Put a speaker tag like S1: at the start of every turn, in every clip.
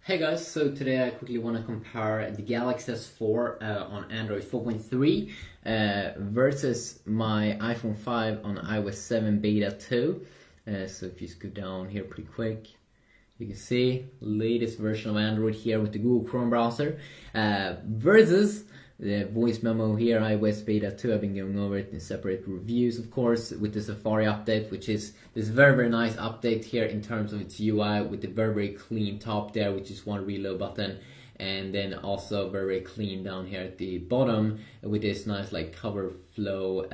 S1: Hey guys, so today I quickly want to compare the Galaxy S4 on Android 4.3 versus my iPhone 5 on iOS 7 Beta 2. So if you scoot down here pretty quick, you can see latest version of Android here with the Google Chrome browser versus the voice memo here, iOS Beta 2. I've been going over it in separate reviews, of course, with the Safari update, which is this very nice update here in terms of its UI with the very clean top there, which is one reload button, and then also very clean down here at the bottom with this nice like cover flow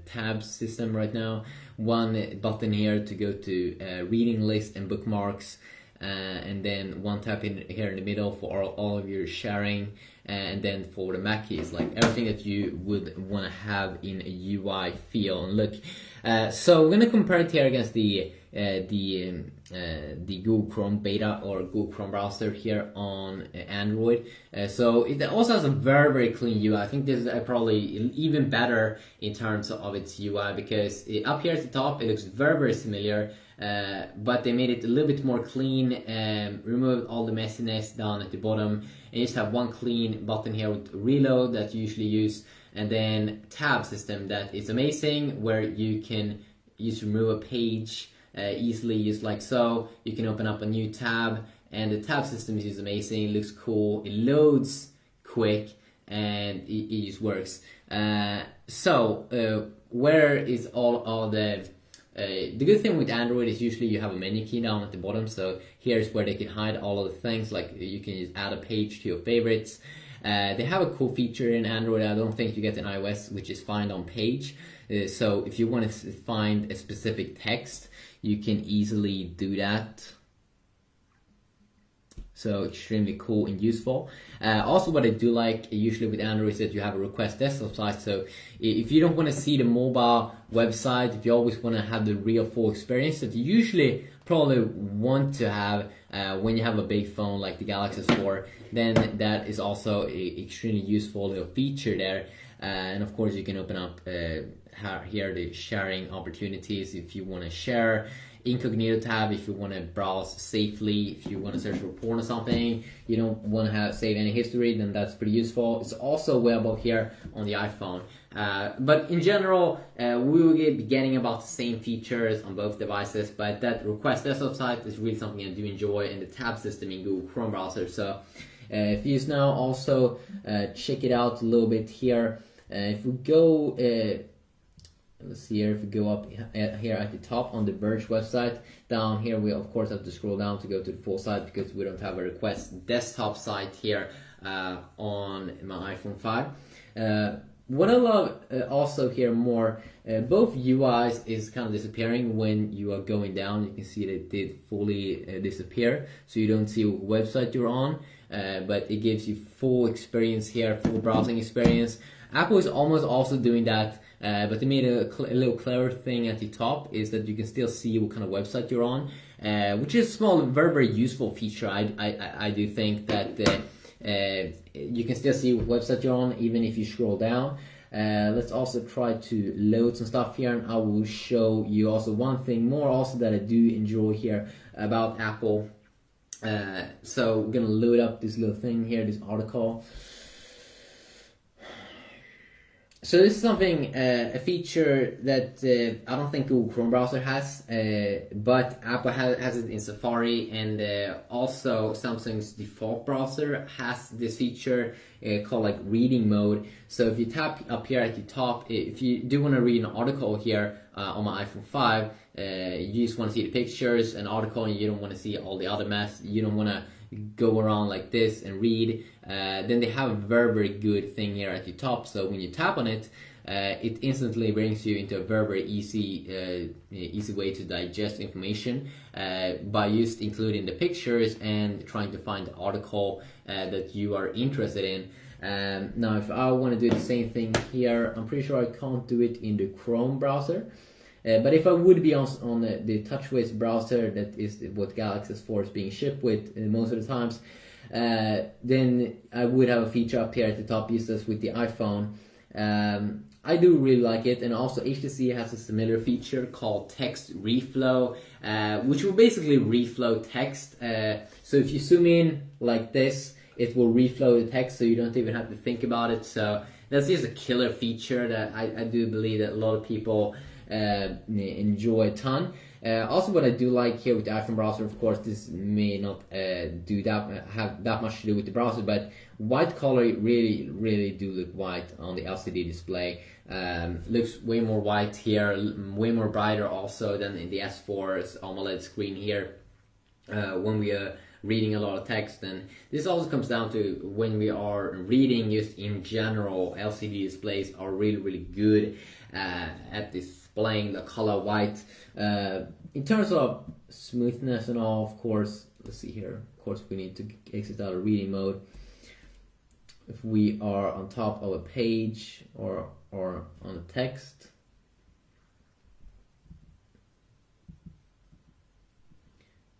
S1: tab system right now. One button here to go to reading list and bookmarks. And then one tap in here in the middle for all of your sharing, and then for the Mac keys, like everything that you would want to have in a UI feel and look. So we're gonna compare it here against the Google Chrome beta or Google Chrome browser here on Android. So it also has a very clean UI. I think this is probably even better in terms of its UI because up here at the top it looks very similar. But they made it a little bit more clean and removed all the messiness down at the bottom, and you just have one clean button here with reload that you usually use, and then tab system that is amazing, where you can just remove a page easily, just like so. You can open up a new tab, and the tab system is just amazing. It looks cool, it loads quick, and it just works. Where is all the good thing with Android is usually you have a menu key down at the bottom, so here's where they can hide all of the things, like you can just add a page to your favorites. They have a cool feature in Android I don't think you get in iOS, which is find on page. So if you want to find a specific text, you can easily do that. So extremely cool and useful. Also what I do like usually with Android is that you have a request desktop site, so if you don't want to see the mobile website, if you always want to have the real full experience that you usually probably want to have when you have a big phone like the Galaxy S4, then that is also an extremely useful little feature there. And of course you can open up here the sharing opportunities if you want to share. Incognito tab if you want to browse safely, if you want to search for porn or something, you don't want to save any history, then that's pretty useful. It's also available here on the iPhone. But in general, we will be getting about the same features on both devices, but that request desktop site is really something I do enjoy, and the tab system in Google Chrome browser. So if you now also check it out a little bit here, if we go let's see here, if we go up here at the top on the Verge website, down here we of course have to scroll down to go to the full site because we don't have a request desktop site here on my iPhone 5. What I love also here more, both UIs is kind of disappearing when you are going down. You can see that it did fully disappear, so you don't see what website you're on, but it gives you full experience here, full browsing experience. Apple is almost also doing that, but they made a little clever thing at the top, is that you can still see what kind of website you're on, which is a small, very useful feature. I do think that you can still see what website you're on even if you scroll down. Let's also try to load some stuff here, and I will show you also one thing more also that I do enjoy here about Apple. So we're gonna load up this little thing here, this article. So this is something, a feature that I don't think Google Chrome browser has, but Apple has it in Safari, and also Samsung's default browser has this feature called like reading mode. So if you tap up here at the top, if you do want to read an article here on my iPhone 5, you just want to see the pictures and article, and you don't want to see all the other mess. You don't want to go around like this and read, then they have a very good thing here at the top. So when you tap on it, it instantly brings you into a very easy way to digest information by just including the pictures and trying to find the article that you are interested in. Now if I want to do the same thing here, I'm pretty sure I can't do it in the Chrome browser. But if I would be on the TouchWiz browser, that is what Galaxy S4 is being shipped with most of the times, then I would have a feature up here at the top, just as with the iPhone. I do really like it, and also HTC has a similar feature called text reflow, which will basically reflow text. So if you zoom in like this, it will reflow the text, so you don't even have to think about it. So that's just a killer feature that I do believe that a lot of people enjoy a ton. Also, what I do like here with the iPhone browser, of course, this may not have that much to do with the browser, but white color really do look white on the LCD display. Looks way more white here, way more brighter also than in the S4's AMOLED screen here when we are reading a lot of text. And this also comes down to when we are reading, just in general, LCD displays are really good at displaying the color white. In terms of smoothness and all, of course, let's see here, of course we need to exit out of reading mode. If we are on top of a page or on a text,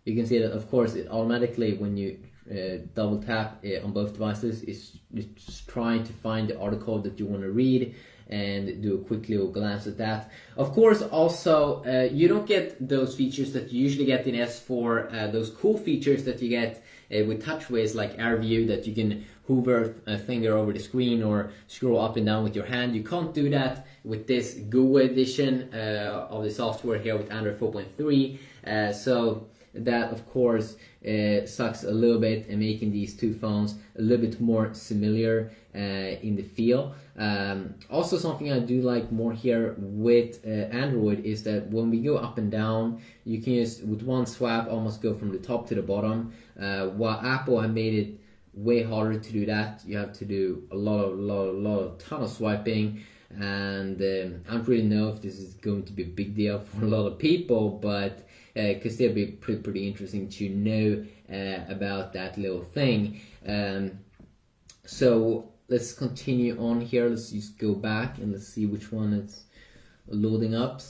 S1: you can see that, of course, it automatically, when you double tap on both devices, it's trying to find the article that you want to read and do a quick little glance at that. Of course, also, you don't get those features that you usually get in S4, those cool features that you get with TouchWiz, like AirView, that you can hover a finger over the screen or scroll up and down with your hand. You can't do that with this GUI edition of the software here with Android 4.3. So that, of course, sucks a little bit, and making these two phones a little bit more similar in the feel. Also, something I do like more here with Android is that when we go up and down, you can just with one swipe almost go from the top to the bottom, while Apple have made it way harder to do that. You have to do a ton of swiping, and I don't really know if this is going to be a big deal for a lot of people, but because it'll be pretty interesting to know about that little thing. So let's continue on here. Let's just go back and let's see which one is loading up.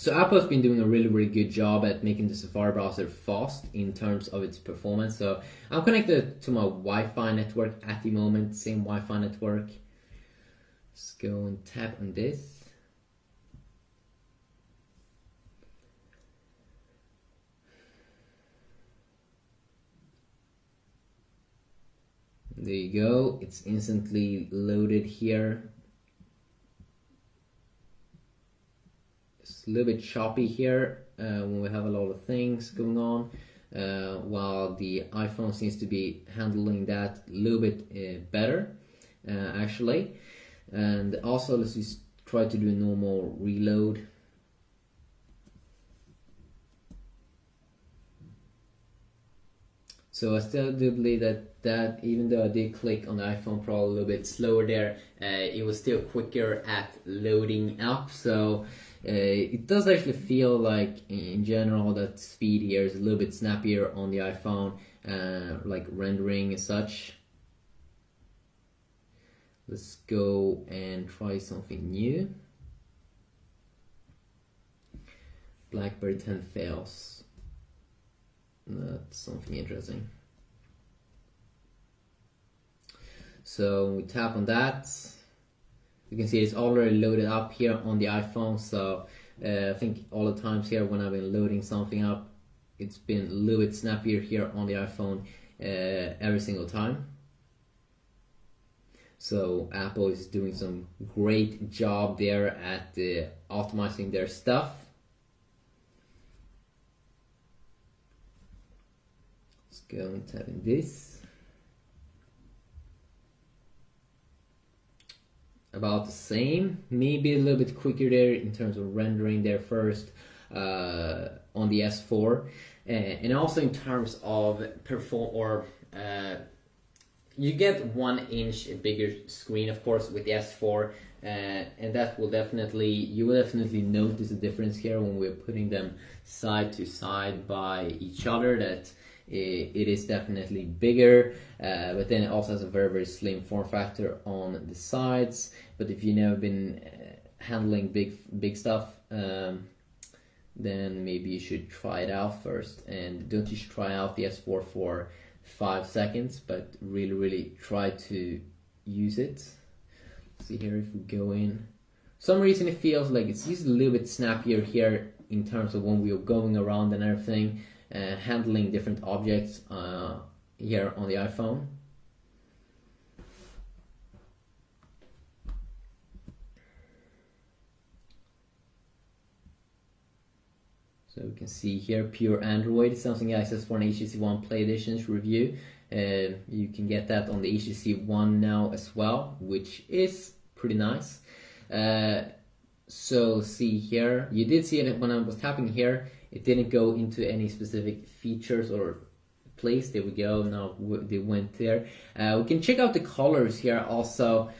S1: So Apple's been doing a really good job at making the Safari browser fast in terms of its performance. So I'm connected to my Wi-Fi network at the moment, same Wi-Fi network. Let's go and tap on this. There you go, it's instantly loaded here. It's a little bit choppy here when we have a lot of things going on, while the iPhone seems to be handling that a little bit better, actually. And also, let's just try to do a normal reload. So I still do believe that even though I did click on the iPhone Pro a little bit slower there, it was still quicker at loading up. So it does actually feel like, in general, that speed here is a little bit snappier on the iPhone, like rendering and such. Let's go and try something new. BlackBerry 10 fails. That's something interesting. So we tap on that. You can see it's already loaded up here on the iPhone. So I think all the times here when I've been loading something up, it's been a little bit snappier here on the iPhone every single time. So Apple is doing some great job there at optimizing their stuff. Go and tap in this. About the same, maybe a little bit quicker there in terms of rendering there first on the S4, and also in terms of you get 1 inch bigger screen, of course, with the S4, and that will you will definitely notice a difference here when we're putting them side to side by each other. That it is definitely bigger, but then it also has a very slim form factor on the sides. But if you've never been handling big stuff, then maybe you should try it out first. And don't you try out the S4 for 5 seconds, but really try to use it. See here, if we go in, for some reason it feels like it's just a little bit snappier here in terms of when we are going around and everything, handling different objects here on the iPhone. So we can see here, pure Android, something access for an HTC One Play Editions review. You can get that on the HTC One now as well, which is pretty nice. So see here, you did see it when I was tapping here, it didn't go into any specific features or place. There we go, now they went there. We can check out the colors here also.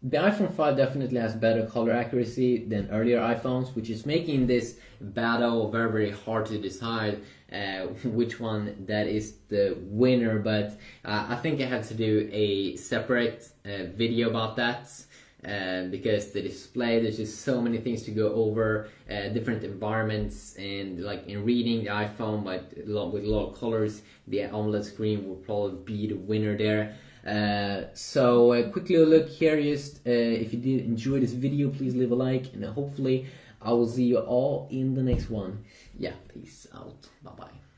S1: The iPhone 5 definitely has better color accuracy than earlier iPhones, which is making this battle very hard to decide which one that is the winner. But I think I have to do a separate video about that, because the display, there's just so many things to go over, different environments, and like in reading the iPhone, but with a lot of colors, the AMOLED screen will probably be the winner there. So quickly look here, just if you did enjoy this video, please leave a like, and hopefully I will see you all in the next one. Yeah, peace out, bye bye.